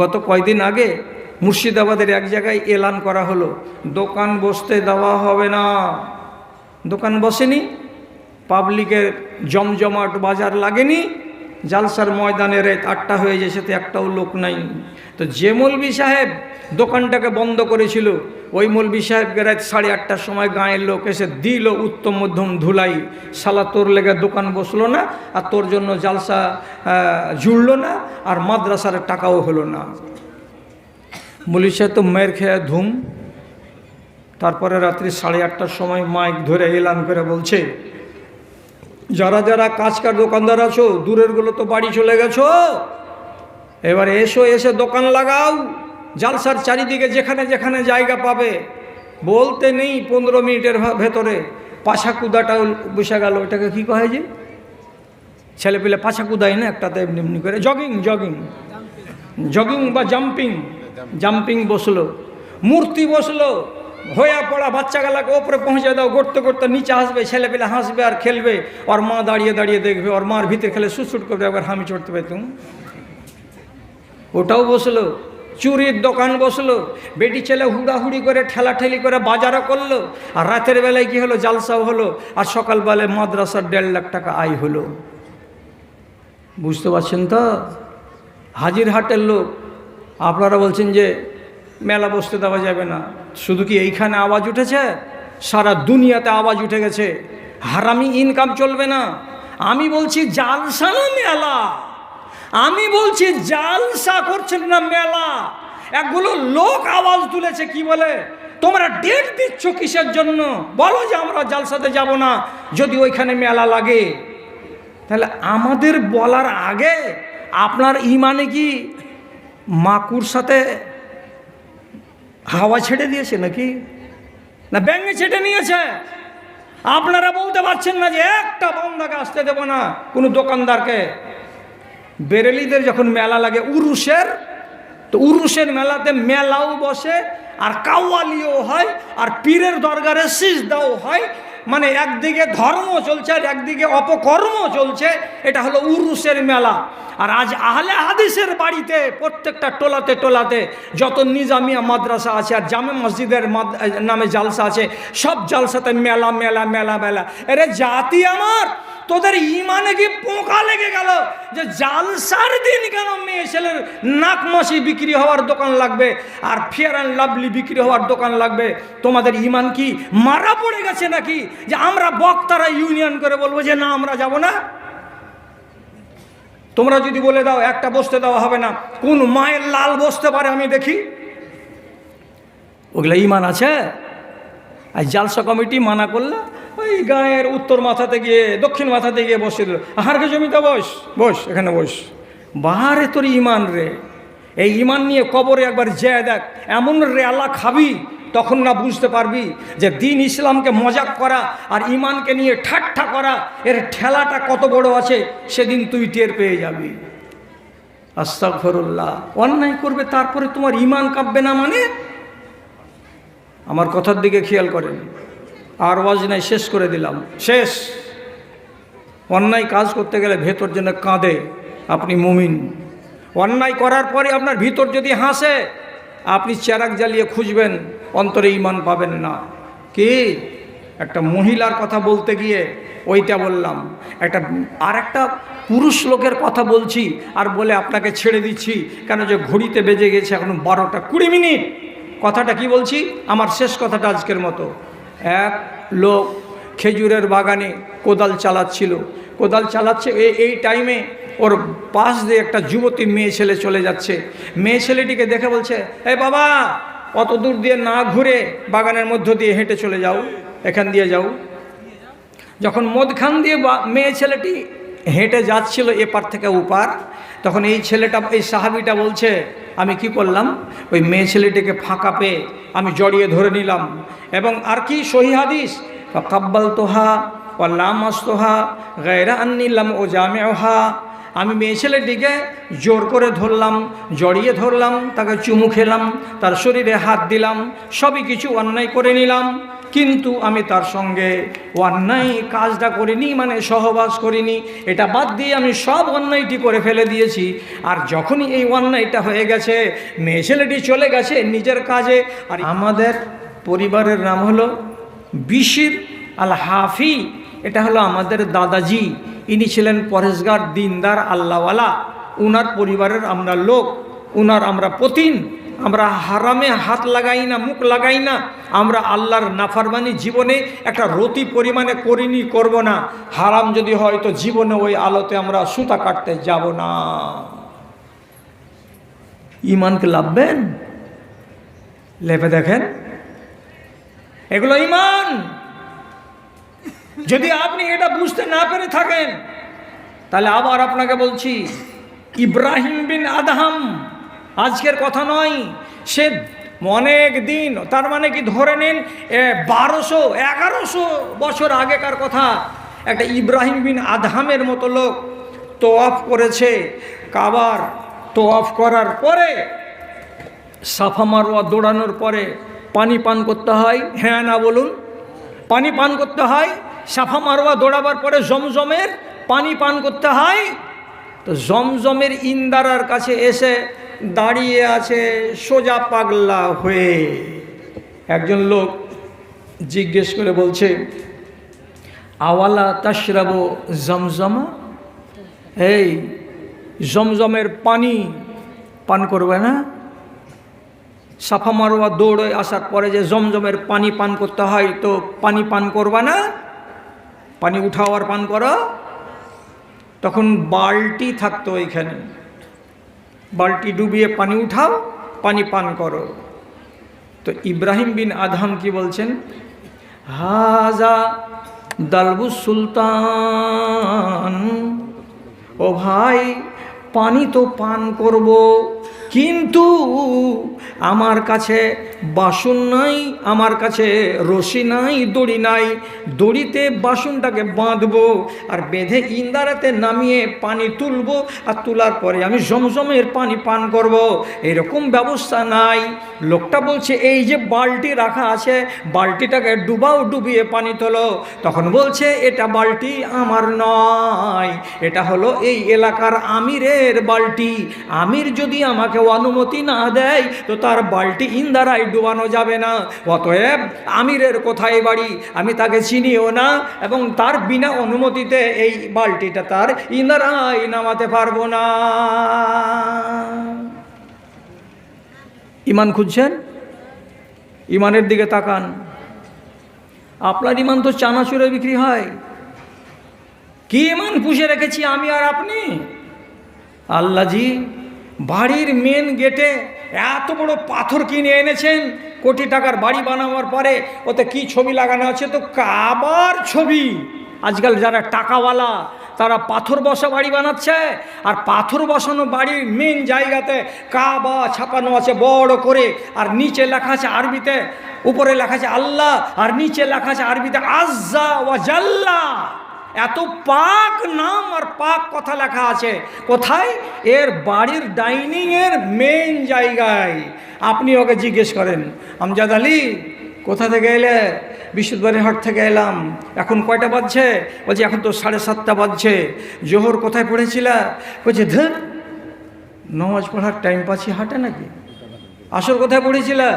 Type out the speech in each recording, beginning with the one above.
গত কয়দিন আগে মুর্শিদাবাদের এক জায়গায় এলান করা হলো, দোকান বসতে দেওয়া হবে না। দোকান বসেনি, পাবলিকের জমজমাট বাজার লাগেনি, জালসার ময়দানে রাত 8টা হয়ে যায়, সাথে একটাও লোক নাই। তো যে মৌলভী সাহেব দোকানটাকে বন্ধ করেছিল, ওই মৌলভী সাহেবকে রাত 8:30টার সময় গাঁয়ের লোক এসে দিল উত্তম মধ্যম ধুলাই, শালা তোর লেগে দোকান বসলো না, আর তোর জন্য জালসা জুড়লো না, আর মাদ্রাসার টাকাও হলো না। মৌলভী সাহেব তো মেয়ের খেয়ে ধুম। তারপরে রাত্রি 8:30টার সময় মাইক ধরে এলান করে বলছে, যারা যারা কাজকার দোকানদার আছো, দূরেরগুলো তো বাড়ি চলে গেছো, এবার এসে দোকান লাগাও, জালসার চারিদিকে যেখানে যেখানে জায়গা পাবে। বলতে নেই 15 মিনিটের ভেতরে পাছা কুদাটাও বসে গেল। এটাকে কী কহে যে ছেলে পেলে পাছা কুদায় না একটাতে এমনি এমনি করে, জগিং বা জাম্পিং বসলো, মূর্তি বসলো, হয়ে পড়া বাচ্চাগুলাকে ওপরে পৌঁছে দাও, গড়তে গড়তে নিচে আসবে, ছেলে পেলে হাসবে আর খেলবে, ওর মা দাঁড়িয়ে দাঁড়িয়ে দেখবে, ওর মার ভিতরে খেলে সুটসুট করবে, একবার হামি চড়তে পেতুম। ওটাও বসলো, চুরির দোকান বসলো, বেটি ছেলে হুড়াহুড়ি করে ঠেলাঠেলি করে বাজারও করলো, আর রাতের বেলায় কি হলো, জালসাও হলো, আর সকালবেলায় মাদ্রাসার 1.5 লাখ টাকা আয় হলো। বুঝতে পারছেন তো? হাজিরহাটের লোক আপনারা বলছেন যে মেলা বসতে দেওয়া যাবে না। শুধু কি এইখানে আওয়াজ উঠেছে? সারা দুনিয়াতে আওয়াজ উঠে গেছে, হারামি ইনকাম চলবে না। আমি বলছি জালসা না মেলা, আমি বলছি জালসা করছেন না মেলা। একগুলো লোক আওয়াজ তুলেছে, কি বলে, তোমরা ডেট দিচ্ছ কিসের জন্য? বলো যে আমরা জালসাতে যাব না যদি ওইখানে মেলা লাগে। তাহলে আমাদের বলার আগে আপনার ইমানে কি মাকুর সাথে হাওয়া ছেড়ে দিয়েছে নাকি, না ব্যাঙে ছেটে নিয়েছে? আপনারা বলতে পারছেন না যে একটা বন্দাকে আসতে দেব না, কোনো দোকানদারকে। বেরেলিদের যখন মেলা লাগে উরুসের, তো উরুসের মেলাতে মেলাও বসে, আর কাওয়ালিও হয়, আর পীরের দরগারে সিজদাও হয়। মানে একদিকে ধর্ম চলছে আর একদিকে অপকর্ম চলছে। এটা হলো উরুসের মেলা। আর আজ আহলে হাদিসের বাড়িতে প্রত্যেকটা টোলাতে টোলাতে যত নিজামিয়া মাদ্রাসা আছে আর জামে মসজিদের নামে জালসা আছে, সব জালসাতে মেলা মেলা মেলা মেলা। এরে জাতি আমার, তোদের ইমানে কি পোকা লেগে গেল যে জালসার দিন কেন মেয়ে ছেলের নাকমাসি বিক্রি হওয়ার দোকান লাগবে আর ফেয়ার অ্যান্ড লাভলি বিক্রি হওয়ার দোকান লাগবে? তোমাদের ইমান কি মারা পড়ে গেছে নাকি যে আমরা বক্তারা ইউনিয়ন করে বলবো যে না আমরা যাব না? তোমরা যদি বলে দাও একটা বসতে দেওয়া হবে না, কোন মায়ের লাল বসতে পারে আমি দেখি? ওগুলো ইমান আছে? আর জালসা কমিটি মানা করলে ওই গায়ের উত্তর মাথাতে গিয়ে দক্ষিণ মাথাতে গিয়ে বসে দিল, আহারকে জমিতে বস এখানে বস। বাহারে তোর ইমান রে, এই ইমান নিয়ে কবরে একবার যেয়ে দেখ, এমন রেলা খাবি তখন না বুঝতে পারবি যে দিন ইসলামকে মজাক করা আর ইমানকে নিয়ে ঠাট্টা করা এর ঠেলাটা কত বড় আছে, সেদিন তুই টের পেয়ে যাবি। আস্তাগফিরুল্লাহ। অন্যায় করবে তারপরে তোমার ইমান কাঁপবে না মানে? আমার কথার দিকে খেয়াল করেন, আর ওয়াজ নাই, শেষ করে দিলাম, শেষ। অন্যায় কাজ করতে গেলে ভেতর যেন কাঁদে, আপনি মুমিন। অন্যায় করার পরে আপনার ভিতর যদি হাসে, আপনি চেরাগ জ্বালিয়ে খুঁজবেন, অন্তরে ঈমান পাবেন না। কি একটা মহিলার কথা বলতে গিয়ে ওইটা বললাম, একটা পুরুষ লোকের কথা বলছি আর বলে আপনাকে ছেড়ে দিচ্ছি, কেন যে ঘড়িতে বেজে গেছে এখন 12টা 20 মিনিট। কথাটা কি বলছি, আমার শেষ কথাটা আজকের মতো। এক লোক খেজুরের বাগানে কোদাল চালাচ্ছে, এই টাইমে ওর পাশ দিয়ে একটা যুবতী মেয়ে ছেলে চলে যাচ্ছে। মেয়ে ছেলেটিকে দেখে বলছে, এই বাবা, অত দূর দিয়ে না ঘুরে বাগানের মধ্য দিয়ে হেঁটে চলে যাও, এখান দিয়ে যাও। যখন মধ্যখান দিয়ে মেয়ে ছেলেটি হেঁটে যাচ্ছিল এপার থেকে ওপার, তখন এই সাহাবিটা বলছে, আমি কি করলাম, ওই মেয়ে ছেলেটিকে ফাঁকা পেয়ে আমি জড়িয়ে ধরে নিলাম, এবং আর কি সহিহ হাদিস, কাব্বালতুহা ওয়া লামাসতুহা গায়রা আন্নী লাম উজামিউহা, আমি মেয়ে ছেলেটিকে জোর করে ধরলাম, জড়িয়ে ধরলাম, তাকে চুমু খেলাম, তার শরীরে হাত দিলাম, সবই কিছু অন্যায় করে নিলাম, কিন্তু আমি তার সঙ্গে অন্যায় কাজটা করিনি, মানে সহবাস করিনি। এটা বাদ দিয়ে আমি সব অন্যায়টি করে ফেলে দিয়েছি। আর যখনই এই অন্যায়টা হয়ে গেছে, মেয়ে ছেলেটি চলে গেছে নিজের কাজে। আর আমাদের পরিবারের নাম হলো বিশির আল হাফি। এটা হলো আমাদের দাদাজি, ইনি ছিলেন পরেশগার, দিনদার, আল্লাহওয়ালা। উনার পরিবারের আমরা লোক, উনার আমরা পতিন। আমরা হারামে হাত লাগাই না, মুখ লাগাই না। আমরা আল্লাহর নাফরমানি জীবনে একটা রতি পরিমাণে করিনি, করব না। হারাম যদি হয় তো জীবনে ওই আলোতে আমরা সুতা কাটতে যাব না। ইমানকে লাভবেন, লেপে দেখেন, এগুলো ইমান। যদি আপনি এটা বুঝতে না পেরে থাকেন, তাহলে আবার আপনাকে বলছি, ইব্রাহিম বিন আদহাম আজকের কথা নয়, সে অনেক দিন, তার মানে কি ধরে নিন 1200-1100 বছর আগেকার কথা। একটা ইব্রাহিম বিন আদহামের মতো লোক তোয়াফ করেছে কাবার। তোয়াফ করার পরে সাফা মারওয়া দৌড়ানোর পরে পানি পান করতে হয়, হ্যাঁ না বলুন? পানি পান করতে হয়। সাফা মারওয়া দৌড়াবার পরে জমজমের পানি পান করতে হয়। তো জমজমের ইন্দারার কাছে এসে দাঁড়িয়ে আছে সোজা পাগলা হয়ে। একজন লোক জিজ্ঞেস করে বলছে, আওয়ালা তাশরাবু জমজমা, এই জমজমের পানি পান করবে না? সাফা মারওয়া দৌড়ে আসার পরে যে জমজমের পানি পান করতে হয়, তো পানি পান করবে না? পানি উঠাও আর পান করো। তখন বালতি থাকতো এখানে, বালতি ডুবিয়ে পানি উঠাও, পানি পান করো। তো ইব্রাহিম বিন আদহাম কি বলছেন, হাজা দালবুস সুলতান, ও ভাই পানি তো পান করব, কিন্তু আমার কাছে বাসন নাই, আমার কাছে রশি নাই, দড়ি নাই। দড়িতে বাসনটাকে বাঁধবো আর বেঁধে ইন্দারাতে নামিয়ে পানি তুলবো, আর তোলার পরে আমি জমজমের পানি পান করব, এরকম ব্যবস্থা নাই। লোকটা বলছে, এই যে বালতি রাখা আছে, বালতিটাকে ডুবাও, ডুবিয়ে পানি তোলো। তখন বলছে, এটা বালতি আমার নয়, এটা হলো এই এলাকার আমিরের বালতি। আমির যদি আমাকে অনুমতি না দেয় তো তার বালতি ইন্দারায় ডুবানো যাবে না। অতএব আমিরের কোথায় বাড়ি আমি তাকে চিনিও না, এবং তার বিনা অনুমতিতে এই বালতিটা তার ইন্দারায় নামাতে পারবো না। ইমান খুঁজছেন? ইমানের দিকে তাকান। আপনার ইমান তো চানাচুরে বিক্রি হয়। কি ইমান পুষে রেখেছি আমি আর আপনি? আল্লাহজি বাড়ির মেন গেটে এত বড় পাথর কিনে এনেছেন, কোটি টাকার বাড়ি বানাবার পরে ওতে কি ছবি লাগানো আছে? তো কাবার ছবি। আজকাল যারা টাকাওয়ালা তারা পাথর বসা বাড়ি বানাচ্ছে, আর পাথর বসানো বাড়ির মেন জায়গাতে কাবা ছাপানো আছে বড় করে, আর নিচে লেখা আছে আরবিতে, উপরে লেখা আছে আল্লাহ, আর নিচে লেখা আছে আরবিতে আজ্জা ওয়া জাল্লা। এত পাক নাম আর পাক কথা লেখা আছে। কোথায়? এর বাড়ির ডাইনিংয়ের মেন জায়গায়। আপনি ওকে জিজ্ঞেস করেন, আমজাদ আলী কোথা থেকে এলে? বিশুদ্ধবাড়ির থেকে এলাম। এখন কয়টা বাজছে? বলছি এখন তো 7:30 বাজছে। জোহর কোথায় পড়েছিলা? বলছে ধর, নামাজ পড়ার টাইম পাচ্ছি হাঁটে নাকি? আসর কোথায় পড়েছিলা?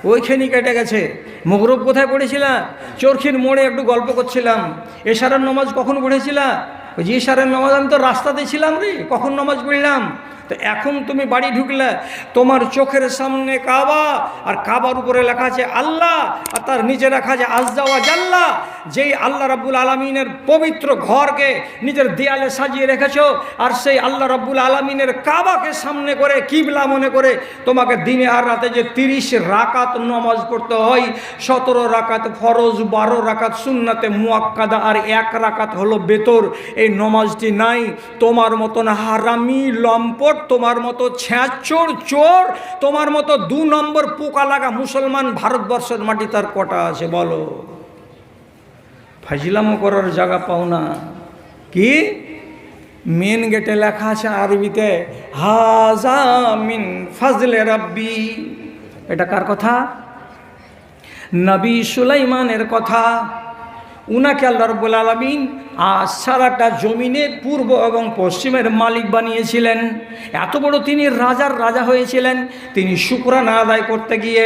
ওইখানে কেটে গেছে। মগরব কোথায় পড়েছিলা? চরখির মোড়ে একটু গল্প করছিলাম। এশারের নামাজ কখন পড়েছিলা? ওই যে এশারের নামাজ আমি তো রাস্তাতে ছিলাম রে, কখন নামাজ পড়লাম? তো এখন তুমি বাড়ি ঢুকলে, তোমার চোখের সামনে কাবা, আর কাবার উপরে লেখা আছে আল্লাহ, আর তার নিচে লেখা আছে আজ্জা ওয়া জাল্লা। যেই আল্লাহ রাব্বুল আলামিনের পবিত্র ঘরকে নিজের দেয়ালে সাজিয়ে রেখেছো, আর সেই আল্লাহ রাব্বুল আলামিনের কাবাকে সামনে করে কিবলা মনে করে তোমাকে দিনে আর রাতে যে 30 রাকাত নামাজ পড়তে হয়, 17 রাকাত ফরজ, 12 রাকাত সুন্নাতে মুআক্কাদা, আর 1 রাকাত হলো বেতর। এই নামাজটি নাই। তোমার মতন হারামি, লম্পট, তোমার মতো ছ্যাঁচড়, চোর, তোমার মতো 2 নম্বর পোকা লাগা মুসলমান ভারতবর্ষের মাটি তার কটা আছে বলো? ফাজিলামো করার জায়গা পাও না। কি মেন গেটে লেখা আছে আরবিতে, হাজা মিন ফাজলে রাব্বি। এটা কার কথা? নবী সুলাইমানের কথা। উনাকে আল্লাহ রাব্বুল আলামিন আজ সারাটা জমিনের পূর্ব এবং পশ্চিমের মালিক বানিয়েছিলেন। এত বড় তিনি রাজার রাজা হয়েছিলেন। তিনি শুকরানা আদায় করতে গিয়ে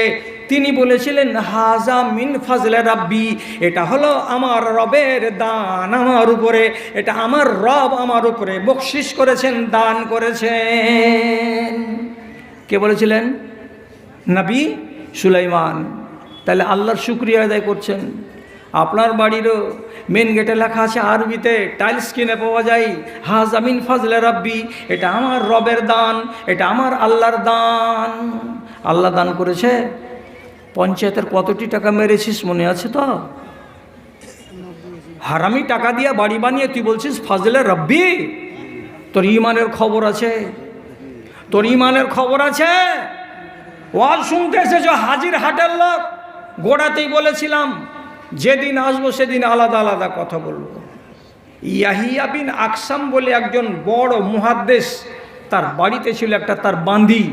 তিনি বলেছিলেন, হাজা মিন ফাজলে রাব্বি, এটা হলো আমার রবের দান আমার উপরে, এটা আমার রব আমার উপরে বকশিস করেছেন, দান করেছেন। কে বলেছিলেন? নবী সুলাইমান। তাহলে আল্লাহর শুকরিয়া আদায় করছেন। আপনার বাড়িরও মেন গেটে লেখা আছে আরবিতে, টাইলস কিনে পাওয়া যায়, হাজা মিন ফাজলে রাব্বি, এটা আমার রবের দান, এটা আমার আল্লাহর দান। আল্লাহ দান করেছে। পঞ্চায়েতের কতটি টাকা মেরেছিস মনে আছে তো? হারামি টাকা দিয়ে বাড়ি বানিয়ে তুই বলছিস ফাজলে রাব্বি? তোর ইমানের খবর আছে? তোর ইমানের খবর আছে? ওয়াজ শুনতে এসেছো হাজির হাটের লোক। গোড়াতেই বলেছিলাম যেদিন আসবো সেদিন আলাদা আলাদা কথা বলবো। ইয়াহিয়া বিন আকসাম বলে একজন বড় মুহাদ্দিস, তার বাড়িতে ছিল একটা তার বান্দি,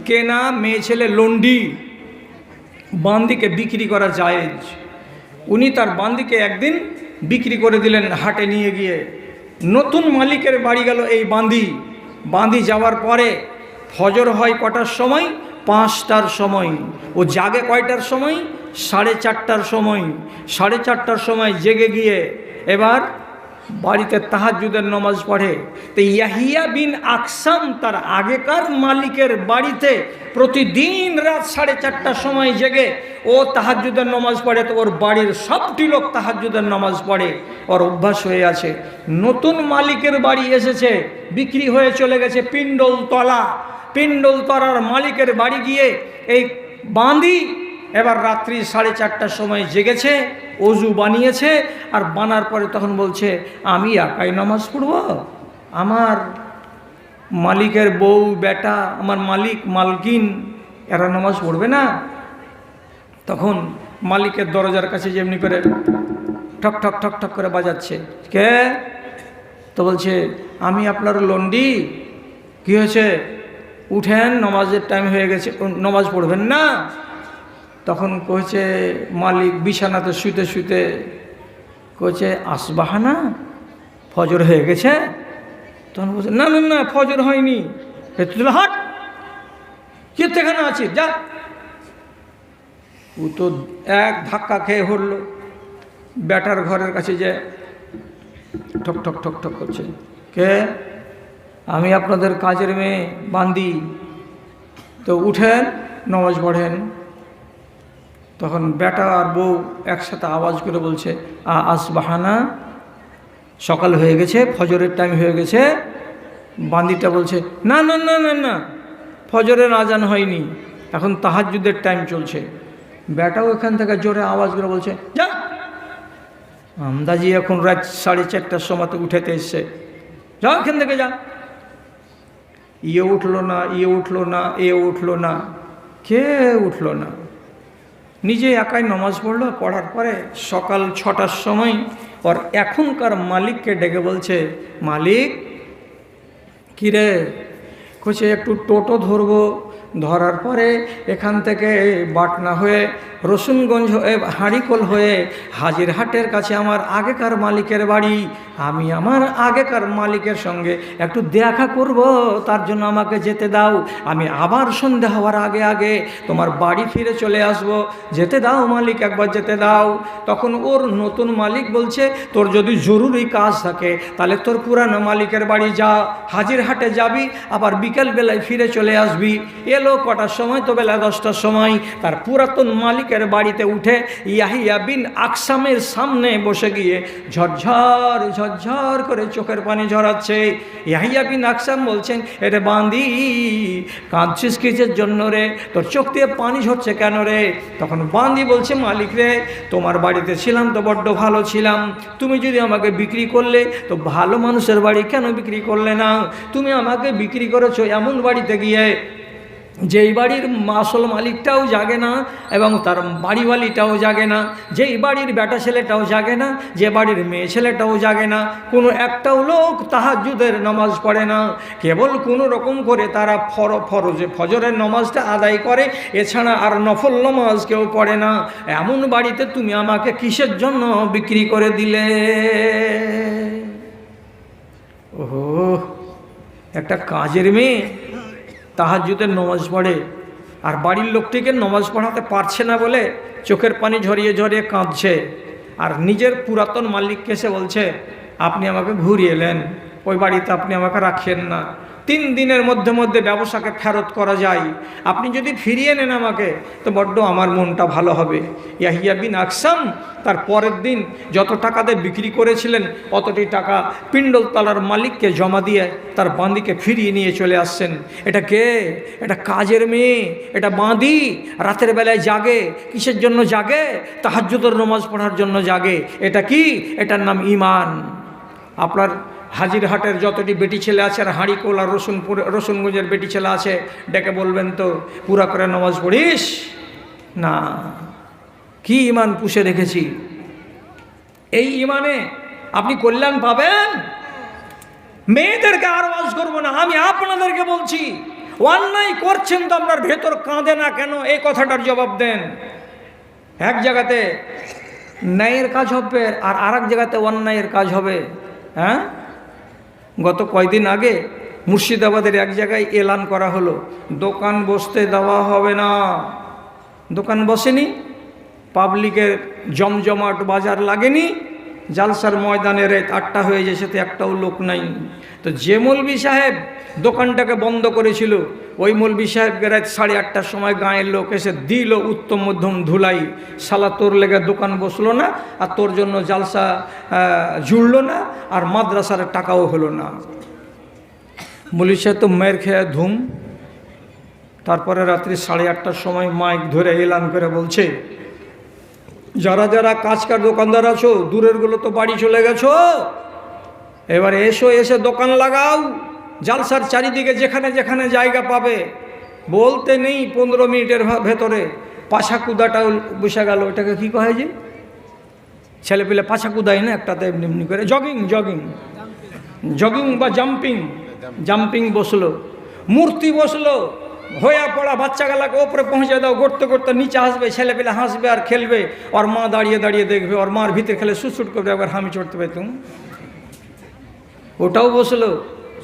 কেনা মেয়ে ছেলে লন্ডি। বান্দিকে বিক্রি করা জায়েজ। উনি তার বান্দিকে একদিন বিক্রি করে দিলেন হাটে নিয়ে গিয়ে। নতুন মালিকের বাড়ি গেল এই বান্দি যাওয়ার পরে ফজর হয় কটার সময়? 5টার সময়। ও জাগে কয়টার সময়? 4:30টার সময়। 4:30টার সময় জেগে গিয়ে এবার বাড়িতে তাহাজ্জুদের নামাজ পড়ে। তো ইয়াহিয়া বিন আকসাম তার আগেকার মালিকের বাড়িতে প্রতিদিন রাত 4:30টার সময় জেগে ও তাহাজ্জুদের নামাজ পড়ে। তো ওর বাড়ির সবটি লোক তাহাজ্জুদের নামাজ পড়ে, ওর অভ্যাস হয়ে আছে। নতুন মালিকের বাড়ি এসেছে, বিক্রি হয়ে চলে গেছে পিণ্ডলতলার মালিকের বাড়ি গিয়ে এই বাঁধি এবার রাত্রি 4:30টার সময় জেগেছে, অজু বানিয়েছে। আর বানার পরে তখন বলছে, আমি একাই নামাজ পড়ব? আমার মালিকের বউ বেটা, আমার মালকিন এরা নামাজ পড়বে না? তখন মালিকের দরজার কাছে যেমনি করে ঠক ঠক ঠক ঠক করে বাজাচ্ছে। কে? তো বলছে, আমি আপনার লন্ডি। কি হয়েছে? উঠেন, নামাজের টাইম হয়ে গেছে, নামাজ পড়বেন না? তখন কইছে মালিক বিছানাতে শুতে শুতে কইছে, আসবাহানা, ফজর হয়ে গেছে? তখন বলছে, না না না, ফজর হয়নি। তুই হাট, কেখানে আছে, যা। ও তো এক ধাক্কা খেয়ে হল বেটার ঘরের কাছে, যে ঠক ঠক ঠক ঠক করছে। কে? আমি আপনাদের কাজের মেয়ে বান্দি। তো উঠেন, নামাজ পড়েন। তখন বেটা আর বউ একসাথে আওয়াজ করে বলছে, আসবাহানা, সকাল হয়ে গেছে, ফজরের টাইম হয়ে গেছে। বান্দিটা বলছে, না না না না না, ফজরের আজান হয়নি, এখন তাহাজ্জুদের টাইম চলছে। বেটাও এখান থেকে জোরে আওয়াজ করে বলছে, যা, আমদাজি এখন রাত 4:30টার সময় তো উঠেতে এসছে, যা এখান থেকে যা। ইয়ে উঠলো না, ইয়ে উঠলো না, এ উঠলো না, কে উঠলো না। নিজে একাই নামাজ পড়লো। পড়ার পরে সকাল 6টার সময় ওর এখনকার মালিককে ডেকে বলছে, মালিক কিরে? কইছে, একটু টোটো ধরবো। ধরার পরে এখান থেকে বাটনা হয়ে রসুনগঞ্জ হয়ে হাঁড়িকোল হয়ে হাজিরহাটের কাছে আমার আগেকার মালিকের বাড়ি। আমি আমার আগেকার মালিকের সঙ্গে একটু দেখা করব, তার জন্য আমাকে যেতে দাও। আমি আবার সন্ধ্যা হওয়ার আগে আগে তোমার বাড়ি ফিরে চলে আসব। যেতে দাও মালিক, একবার যেতে দাও। তখন ওর নতুন মালিক বলছে, তোর যদি জরুরি কাজ থাকে তাহলে তোর পুরানো মালিকের বাড়ি যা, হাজিরহাটে যাবি, আবার বিকেলবেলায় ফিরে চলে আসবি। এলো কটার সময়? তো বেলা 10টার সময়। তার পুরাতন মালিকের বাড়িতে উঠে ইয়াহিয়া বিন আকসামের সামনে বসে গিয়ে ঝরঝর ঝরঝর করে চোখের পানি ঝরাচ্ছে। ইয়াহিয়া বিন আকসাম বলছেন, এরে বান্দি, কাঁদছিস কিসের জন্য রে? তোর চোখ দিয়ে পানি ঝরছে কেন রে? তখন বান্দি বলছে, মালিক রে, তোমার বাড়িতে ছিলাম তো বড্ড ভালো ছিলাম। তুমি যদি আমাকে বিক্রি করলে তো ভালো মানুষের বাড়ি কেন বিক্রি করলে না? তুমি আমাকে বিক্রি করেছো এমন বাড়িতে গিয়ে যেই বাড়ির আসল মালিকটাও জাগে না এবং তার বাড়িওয়ালিটাও জাগে না, যেই বাড়ির বেটা ছেলেটাও জাগে না, যে বাড়ির মেয়ে ছেলেটাও জাগে না, কোনো একটাও লোক তাহাজ্জুদের নামাজ পড়ে না। কেবল কোনো রকম করে তারা ফজরের নামাজটা আদায় করে, এছাড়া আর নফল নামাজ কেউ পড়ে না। এমন বাড়িতে তুমি আমাকে কিসের জন্য বিক্রি করে দিলে? ওহো, একটা কাজের মেয়ে তাহাজ্জুদের নামাজ পড়ে, আর বাড়ির লোকটিকে নামাজ পড়াতে পারছে না বলে চোখের পানি ঝরিয়ে ঝরিয়ে কাঁদছে, আর নিজের পুরাতন মালিককে এসে বলছে আপনি আমাকে ঘুরিয়ে এলেন, ওই বাড়িতে আপনি আমাকে রাখেন না, 3 দিনের মধ্যে মধ্যে ব্যবসাকে ফেরত করা যায়, আপনি যদি ফিরিয়ে নেন আমাকে তো বড্ড আমার মনটা ভালো হবে। ইয়াহিয়া বিন আকসাম তার পরের দিন যত টাকাতে বিক্রি করেছিলেন অতটি টাকা পিণ্ডলতলার মালিককে জমা দিয়ে তার বাঁদিকে ফিরিয়ে নিয়ে চলে আসছেন। এটা কে? এটা কাজের মেয়ে, এটা বাঁদি, রাতের বেলায় জাগে। কিসের জন্য জাগে? তাহাজ্জুদের নামাজ পড়ার জন্য জাগে। এটা কি? এটার নাম ঈমান। আপনার হাজিরহাটের যতটি বেটি ছেলে আছে আর হাঁড়িকোল আর রসুনগঞ্জের বেটি ছেলে আছে, ডেকে বলবেন তো পুরা করে নামাজ পড়িস না? কি ঈমান পুষে রেখেছি? এই ঈমানে আপনি কল্যাণ পাবেন। মেয়েদেরকে আর ওয়াজ করবো না, আমি আপনাদেরকে বলছি, অন্যায় করছেন তো আপনার ভেতর কাঁদে না কেন? এই কথাটার জবাব দেন। এক জায়গাতে ন্যায়ের কাজ হবে আর আরেক জায়গাতে অন্যায়ের কাজ হবে। হ্যাঁ, গত কয়দিন আগে মুর্শিদাবাদের এক জায়গায় এলান করা হলো দোকান বসতে দেওয়া হবে না। দোকান বসেনি, পাবলিকের জমজমাট বাজার লাগেনি, জালসার ময়দানে রাত 8টা হয়ে যায়, সাথে একটাও লোক নাই। তো যে মৌলবি সাহেব দোকানটাকে বন্ধ করেছিল, ওই মৌলবি সাহেবকে রাত 8:30টার সময় গাঁয়ের লোক এসে দিল উত্তম মধ্যম ধুলাই, শালা তোর লেগে দোকান বসলো না, আর তোর জন্য জালসা জুড়লো না, আর মাদ্রাসার টাকাও হলো না। মৌলবি সাহেব তো মেয়ের খেয়ে ধুম। তারপরে রাত্রি 8:30টার সময় মাইক ধরে এলান করে বলছে, যারা যারা কাজকার দোকানদার আছো, দূরেরগুলো তো বাড়ি চলে গেছো, এবার এসে দোকান লাগাও। জালসার চারিদিকে যেখানে যেখানে জায়গা পাবে, বলতে নেই 15 মিনিটের ভেতরে পাছা কুদাটাও বসে গেল। এটাকে কি কয় যে ছেলে পেলে পাছা কুদায় না একটাতে এমনি এমনি করে, জগিং বা জাম্পিং বসলো, মূর্তি বসলো, হয়ে পড়া বাচ্চাগুলাকে ওপরে পৌঁছে দাও, গড়তে গড়তে নিচে আসবে, ছেলে পেলে হাসবে আর খেলবে, ওর মা দাঁড়িয়ে দাঁড়িয়ে দেখবে, ওর মার ভিতরে খেলে সুটসুট করবে, একবার হামি চড়তে পেতুম। ওটাও বসলো।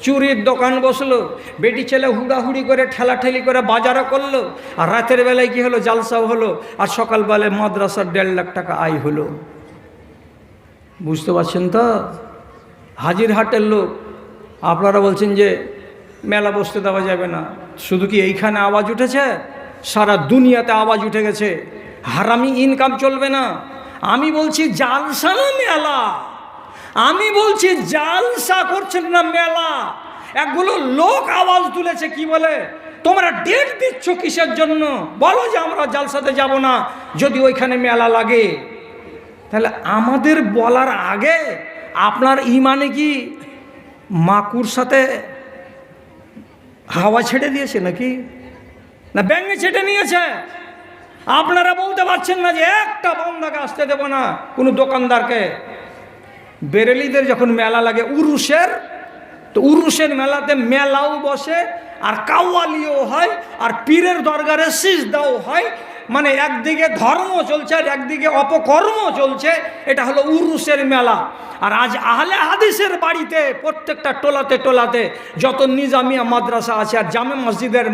চুরির দোকান বসলো, বেটি ছেলে হুড়াহুড়ি করে ঠেলাঠেলি করে বাজারও করলো, আর রাতের বেলায় কি হলো? জালসাও হলো, আর সকালবেলায় মাদ্রাসার 1.5 লাখ টাকা আয় হলো। বুঝতে পারছেন তো? হাজিরহাটের লোক আপনারা বলছেন যে মেলা বসতে দেওয়া যাবে না। শুধু কি এইখানে আওয়াজ উঠেছে? সারা দুনিয়াতে আওয়াজ উঠে গেছে হারামি ইনকাম চলবে না। আমি বলছি জালসা না মেলা, আমি বলছি জালসা করছেন না মেলা। একগুলো লোক আওয়াজ তুলেছে, কি বলে, তোমরা ডেট দিচ্ছ কিসের জন্য? বলো যে আমরা জালসাতে যাব না যদি ওইখানে মেলা লাগে। তাহলে আমাদের বলার আগে আপনার ঈমানে কি মাকুর সাথে হাওয়া ছেড়ে দিয়েছে নাকি, না ব্যাঙে ছেড়ে নিয়েছে? আপনারা বলতে পারছেন না যে একটা বান্দাকে আসতে দেব না কোনো দোকানদারকে। বেরেলিদের যখন মেলা লাগে উরুসের, তো উরুসের মেলাতে মেলাও বসে, আর কাওয়ালিও হয়, আর পীরের দরগারে সিজদাও হয়। মানে একদিকে ধর্ম চলছে আর একদিকে অপকর্ম চলছে। এটা হলো উরুসের মেলা। আর আজ আহলে হাদিসের বাড়িতে প্রত্যেকটা টোলাতে টোলাতে যত নিজামিয়া মাদ্রাসা আছে আর জামে মসজিদের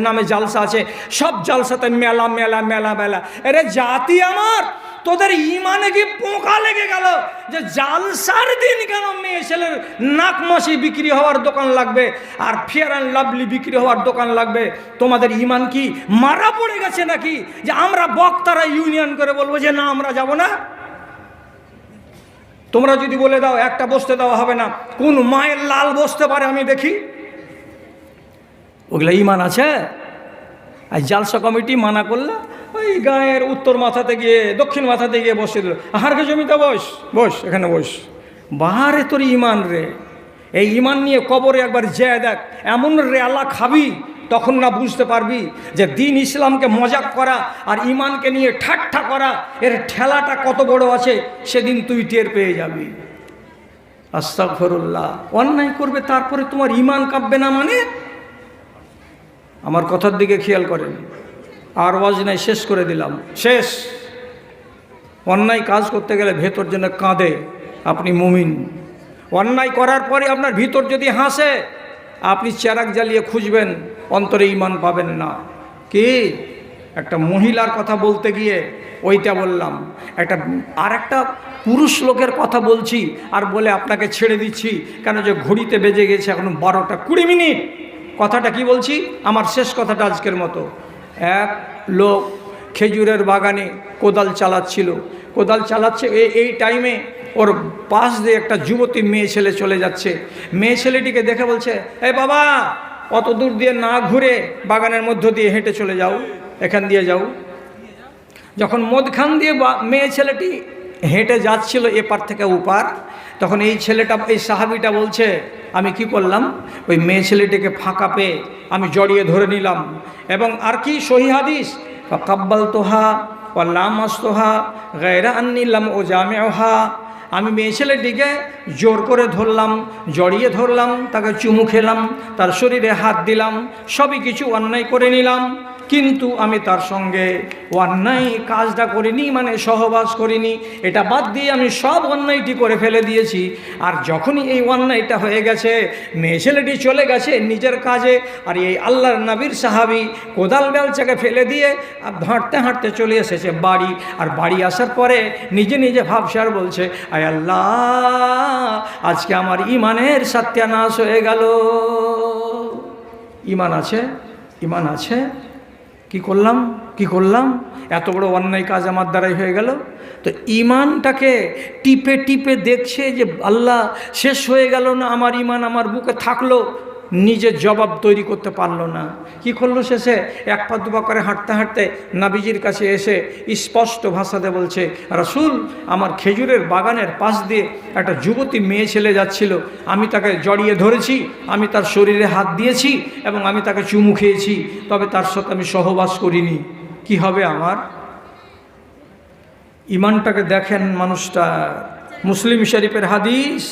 নামে জালসা আছে, সব জালসাতে মেলা মেলা মেলা মেলা। আরে জাতি আমার, তোদের ঈমানে কি পোকা লেগে গেল যে জালসার দিন কেন মেয়ে ছেলের নাকমাসি বিক্রি হওয়ার দোকান লাগবে আর ফেয়ার অ্যান্ড লাভলি বিক্রি হওয়ার দোকান লাগবে? তোমাদের ঈমান কি মারা পড়ে গেছে নাকি যে আমরা বক্তারা ইউনিয়ন করে বলবো যে না আমরা যাব না? তোমরা যদি বলে দাও একটা বসতে দেওয়া হবে না, কোন মায়ের লাল বসতে পারে আমি দেখি? ওগুলো ঈমান আছে? আর জালসা কমিটি মানা করলে ওই গায়ের উত্তর মাথাতে গিয়ে দক্ষিণ মাথাতে গিয়ে বসে দিল, আহারকে জমিতে বস এখানে বস। বাহারে তোর ঈমান রে, এই ঈমান নিয়ে কবরে একবার যেয়ে দেখ, এমন রেলা খাবি তখন না বুঝতে পারবি যে দিন ইসলামকে মজাক করা আর ইমানকে নিয়ে ঠাট্টা করা এর ঠেলাটা কত বড় আছে, সেদিন তুই টের পেয়ে যাবি। আস্তাগফিরুল্লাহ। অন্যায় করবে তারপরে তোমার ইমান কাঁপবে না মানে? আমার কথার দিকে খেয়াল করেন, আর ওয়াজ নাই, শেষ করে দিলাম, শেষ। অন্যায় কাজ করতে গেলে ভেতর যেন কাঁদে, আপনি মুমিন। অন্যায় করার পরে আপনার ভিতর যদি হাসে, আপনি চেরাগ জ্বালিয়ে খুঁজবেন, অন্তরে ঈমান পাবেন না। কি একটা মহিলার কথা বলতে গিয়ে ওইটা বললাম, একটা পুরুষ লোকের কথা বলছি আর বলে আপনাকে ছেড়ে দিচ্ছি, কেন যে ঘড়িতে বেজে গেছে এখন 12টা 20 মিনিট। কথাটা কি বলছি, আমার শেষ কথাটা আজকের মতো। এক লোক খেজুরের বাগানে কোদাল চালাচ্ছে, এই টাইমে ওর পাশ দিয়ে একটা যুবতী মেয়ে ছেলে চলে যাচ্ছে। মেয়ে ছেলেটিকে দেখে বলছে, এই বাবা, অত দূর দিয়ে না ঘুরে বাগানের মধ্য দিয়ে হেঁটে চলে যাও, এখান দিয়ে যাও। যখন মধ্যখান দিয়ে মেয়ে ছেলেটি হেঁটে যাচ্ছিল এপার থেকে ওপার, তখন এই সাহাবিটা বলছে, আমি কি করলাম, ওই মেয়ে ছেলেটিকে ফাঁকা পেয়ে আমি জড়িয়ে ধরে নিলাম, এবং আর কি সহিহ হাদিস, ফাকাব্বালতুহা ওয়া লামাসতুহা গায়রা আন্নী লাম উজামিউহা, আমি মেয়ে ছেলেটিকে জোর করে ধরলাম, জড়িয়ে ধরলাম, তাকে চুমু খেলাম, তার শরীরে হাত দিলাম, সবই কিছু অন্যায় করে নিলাম, কিন্তু আমি তার সঙ্গে অন্যায় কাজটা করিনি, মানে সহবাস করিনি। এটা বাদ দিয়ে আমি সব অন্যায়টি করে ফেলে দিয়েছি। আর যখনই এই অন্যায়টা হয়ে গেছে, মেয়ে ছেলেটি চলে গেছে নিজের কাজে, আর এই আল্লাহর নবীর সাহাবী কোদাল বেলচাকে ফেলে দিয়ে আর হাঁটতে হাঁটতে চলে এসেছে বাড়ি। আর বাড়ি আসার পরে নিজে নিজে ভাবছে আর বলছে, আয় আল্লাহ, আজকে আমার ইমানের সত্যানাশ হয়ে গেল। ইমান আছে, কি করলাম, এত বড় অন্যায় কাজ আমার দ্বারাই হয়ে গেল। তো ইমানটাকে টিপে টিপে দেখছে যে আল্লাহ, শেষ হয়ে গেল না আমার ইমান, আমার বুকে থাকলো, নিজের জবাব তৈরি করতে পারলো না। কি করলো শেষে, এক পা দুপা করে হাঁটতে হাঁটতে নাবিজির কাছে এসে স্পষ্ট ভাষাতে বলছে, রাসূল, আমার খেজুরের বাগানের পাশ দিয়ে একটা যুবতী মেয়ে ছেলে যাচ্ছিল, আমি তাকে জড়িয়ে ধরেছি, আমি তার শরীরে হাত দিয়েছি এবং আমি তাকে চুমু খেয়েছি, তবে তার সাথে আমি সহবাস করিনি। কি হবে আমার? ইমানটাকে দেখেন মানুষটা, মুসলিম শরীফের হাদিস,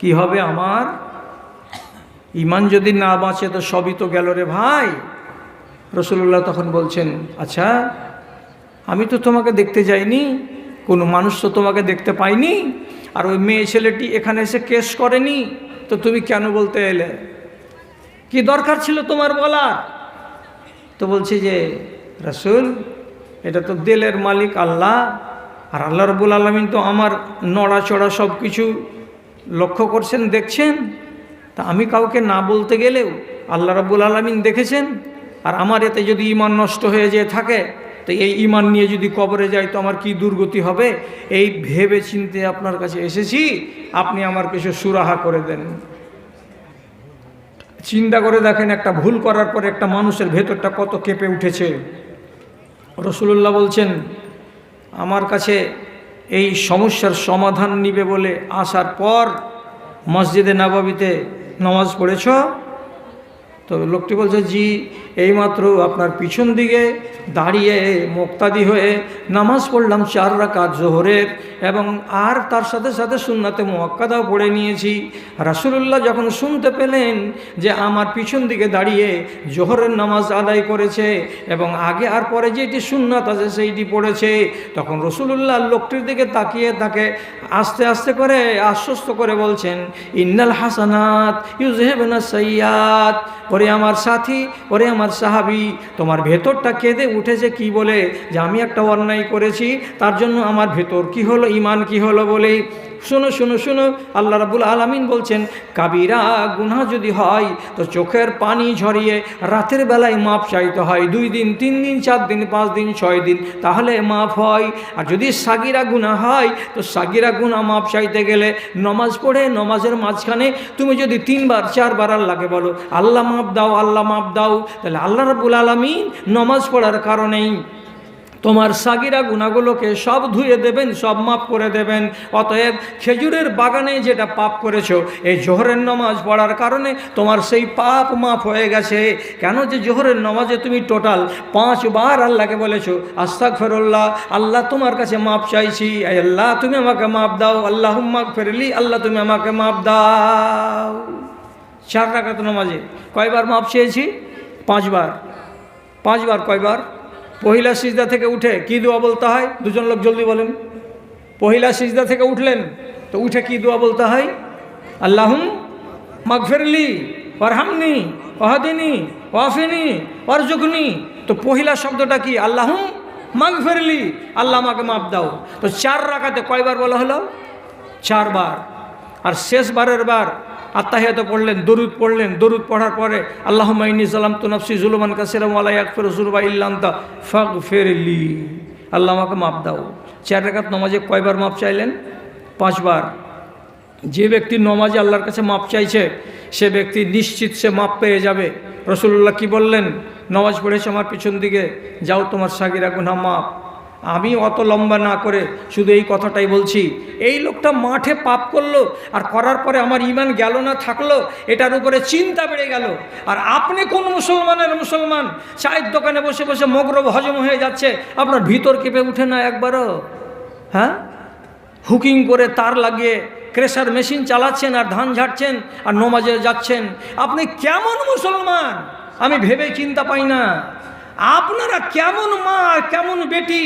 কি হবে আমার? ইমান যদি না বাঁচে তো সবই তো গেল রে ভাই। রাসূলুল্লাহ তখন বলছেন, আচ্ছা, আমি তো তোমাকে দেখতে যাইনি, কোনো মানুষ তো তোমাকে দেখতে পাইনি, আর ওই মেয়ে ছেলেটি এখানে এসে কেস করেনি, তো তুমি কেন বলতে এলে? কি দরকার ছিল তোমার বলার? তো বলছি যে রাসূল, এটা তো দিলের মালিক আল্লাহ, আর আল্লাহ রাব্বুল আলামিন তো আমার নড়াচড়া সব কিছু লক্ষ্য করছেন, দেখছেন। তা আমি কাউকে না বলতে গেলেও আল্লাহ রাব্বুল আলামিন দেখেছেন, আর আমার এতে যদি ঈমান নষ্ট হয়ে যেয়ে থাকে, তো এই ঈমান নিয়ে যদি কবরে যাই তো আমার কি দুর্গতি হবে, এই ভেবে চিন্তে আপনার কাছে এসেছি, আপনি আমার কিছু সুরাহা করে দেন। চিন্তা করে দেখেন, একটা ভুল করার পরে একটা মানুষের ভেতরটা কত কেঁপে উঠেছে। রাসূলুল্লাহ বলছেন, আমার কাছে এই সমস্যার সমাধান নিবে বলে আসার পর মসজিদে নববীতে নামাজ পড়েছ? তো লোকটি বলছে, জি, এইমাত্র আপনার পিছন দিকে দাঁড়িয়ে মুক্তাদি হয়ে নামাজ পড়লাম 4 রাকাত জোহরের, এবং আর তার সাথে সাথে সুন্নাতে মুআক্কাদাও পড়ে নিয়েছি। রাসূলুল্লাহ যখন শুনতে পেলেন যে আমার পিছন দিকে দাঁড়িয়ে জোহরের নামাজ আদায় করেছে এবং আগে আর পরে যেটি সুন্নাত আছে সেইটি পড়েছে, তখন রাসূলুল্লাহ লোকটির দিকে তাকিয়ে তাকে আস্তে আস্তে করে আশ্বস্ত করে বলছেন, ইন্নাল হাসানাত ইউযহিবুনা সাইয়্যাত। ওরে আমার সাথী, ওরে আমার সাহাবী, তোমার ভেতরটা কেঁদে উঠেছে কি বলে, যে আমি একটা অন্যায় করেছি, তার জন্য আমার ভেতর কি হলো, ঈমান কি হলো বলে। শুনো শুনো শুনো, আল্লাহ রাব্বুল আলামিন বলছেন, কাবিরা গুনাহ যদি হয় তো চোখের পানি ঝরিয়ে রাতের বেলায় মাপ চাইতে হয়, 2 দিন 3 দিন 4 দিন 5 দিন 6 দিন, তাহলে মাপ হয়। আর যদি সাগিরা গুনাহ হয় তো সাগিরা গুনাহ মাপ চাইতে গেলে নমাজ পড়ে নমাজের মাঝখানে তুমি যদি 3 বার 4 বার আল্লাহকে বলো, আল্লাহ মাপ দাও, আল্লাহ মাপ দাও, তাহলে আল্লাহ রাব্বুল আলামিন নমাজ পড়ার কারণেই তোমার সাগিরা গুনাহগুলোকে সব ধুয়ে দেবেন, সব মাফ করে দেবেন। অতএব খেজুরের বাগানে যেটা পাপ করেছো, এই জোহরের নামাজ পড়ার কারণে তোমার সেই পাপ মাফ হয়ে গেছে। কেন যে জোহরের নামাজে তুমি টোটাল 5 বার আল্লাহকে বলেছো আস্তাগফিরুল্লাহ, আল্লাহ তোমার কাছে মাফ চাইছি, আল্লাহ তুমি আমাকে মাফ দাও, আল্লাহুম্মা গফিরলি, আল্লাহ তুমি আমাকে মাফ দাও। 4 রাকাত নামাজে কয়বার মাফ চেয়েছি? 5 বার। 5 বার কয়বার? পহিলা সিজদা থেকে উঠে কি দোয়া বলতে হয়? দুজন লোক জলদি বলেন। পহিলা সিজদা থেকে উঠলেন তো উঠে কি দোয়া বলতে হয়? আল্লাহুম মাগফিরলি ওয়ারহামনি ওয়াহদিনি ওয়াফিনি ওয়ারজুকনি। তো পহিলা শব্দটা কি? আল্লাহুম মাগফিরলি, আল্লাহ আমাকে মাফ দাও। তো 4 রাকাতে কয়বার বলা হলো? 4 বার। আর শেষবারের বার আত্তাহিয়াতে পড়লেন, দরুদ পড়লেন। দরুদ পড়ার পরে আল্লাহুম্মা ইন্নী যালামতু নাফসি যুলমান কাসীরান ওয়া লা ইয়াগফিরু যুনুবা ইল্লা আনতা ফাগফিরলি, আল্লাহ আমাকে মাফ দাও। 4 রাকাত নামাজে কয়বার মাফ চাইলেন? 5 বার। যে ব্যক্তি নামাজে আল্লাহর কাছে মাফ চাইছে সে ব্যক্তি নিশ্চিত সে মাফ পেয়ে যাবে। রাসূলুল্লাহ কি বললেন? নামাজ পড়েছে আমার পিছন দিকে, যাও তোমার সাগিরা গুনাহ মাফ। আমি অত লম্বা না করে শুধু এই কথাটাই বলছি, এই লোকটা মাঠে পাপ করলো আর করার পরে আমার ঈমান গেল না থাকলো, এটার উপরে চিন্তা বেড়ে গেল। আর আপনি কোন মুসলমানের মুসলমান, চায়ের দোকানে বসে বসে মগরব হজম হয়ে যাচ্ছে, আপনার ভিতর কেঁপে উঠে না একবারও? হ্যাঁ, হুকিং করে তার লাগিয়ে ক্রেশার মেশিন চালাচ্ছেন আর ধান ঝাড়ছেন আর নমাজে যাচ্ছেন। আপনি কেমন মুসলমান আমি ভেবে চিন্তা পাই না। আপনারা কেমন মা কেমন বেটি,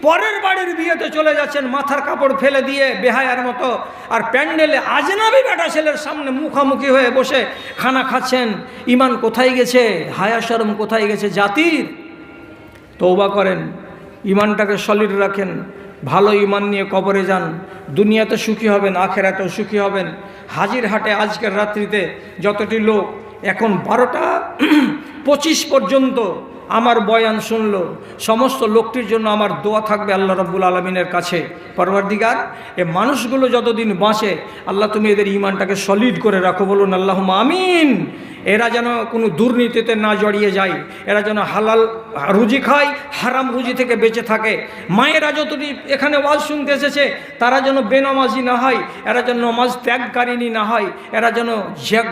পরের বাড়ির বিয়েতে চলে যাচ্ছেন মাথার কাপড় ফেলে দিয়ে বেহায়ার মতো, আর প্যান্ডেলে আজনাবি বেটা ছেলের সামনে মুখামুখি হয়ে বসে খানা খাচ্ছেন। ঈমান কোথায় গেছে? হায়া শরম কোথায় গেছে জাতির? তওবা করেন, ঈমানটাকে সলিড রাখেন, ভালো ঈমান নিয়ে কবরে যান। দুনিয়াতে সুখী হবেন, আখেরাতেও সুখী হবেন। হাজির হাটে আজকের রাত্রিতে যতটি লোক এখন 12টা 25 পর্যন্ত আমার বয়ান শুনলো, সমস্ত লোকটির জন্য আমার দোয়া থাকবে আল্লাহ রাব্বুল আলামিনের কাছে। পরওয়ারদিগার, এ মানুষগুলো যতদিন বাঁচে আল্লাহ তুমি এদের ঈমানটাকে সলিড করে রাখো, বলুন আল্লাহুম্মা আমিন। এরা যেন কোনো দুর্নীতিতে না জড়িয়ে যায়, এরা যেন হালাল রুজি খায়, হারাম রুজি থেকে বেঁচে থাকে। মায়েরা যতটি এখানে ওয়াজ শুনতে এসেছে তারা যেন বেনামাজি না হয়, এরা যেন নামাজ ত্যাগকারিনী না হয়, এরা যেন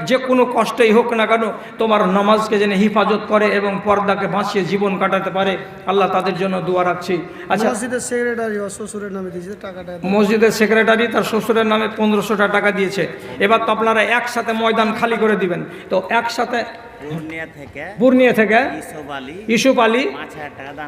যে কোনো কষ্টই হোক না কেন তোমার নামাজকে যেন হিফাজত করে এবং পর্দাকে বাঁচিয়ে জীবন কাটাতে পারে। আল্লাহ তাদের জন্য দোয়া রাখছি। আচ্ছা, মসজিদের সেক্রেটারি ও শ্বশুরের নামে দিয়েছে টাকাটা, মসজিদের সেক্রেটারি তার শ্বশুরের নামে 1500 টাকা দিয়েছে। এবার তো আপনারা একসাথে ময়দান খালি করে দিবেন। তো একসাথে পূর্ণিয়া থেকে ইসুফ আলী 5000 টাকা দান